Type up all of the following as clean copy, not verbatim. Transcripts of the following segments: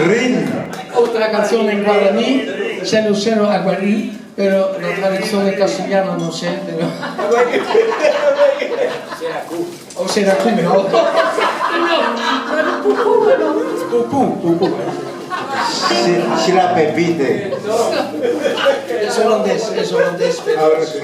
Rin. Otra canción en guaraní, Cero Cero Aguarí, pero la traducción en castellano no sé, pero... O será Q, ¿no? Cucú. Si la pepite. Es holandés, pero... Ahora sí.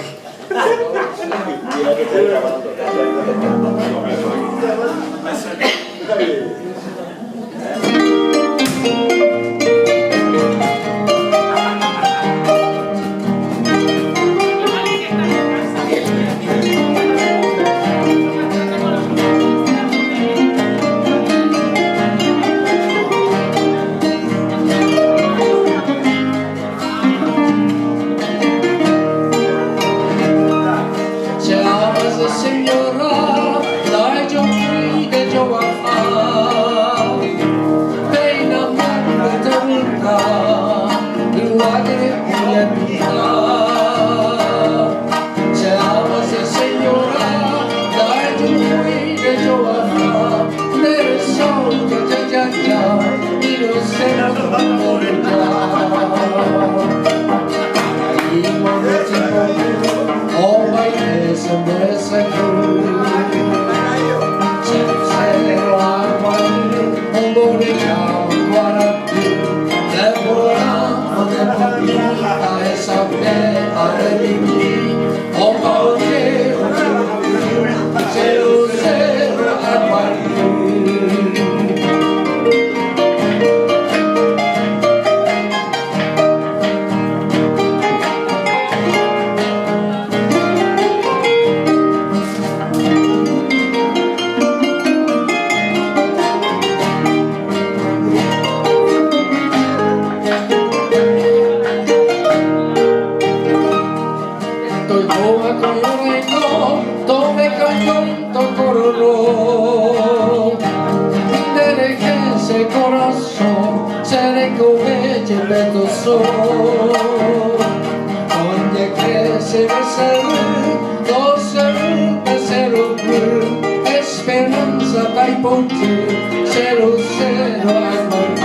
Onde cresce esperança vai ponte, 00 Aguarí.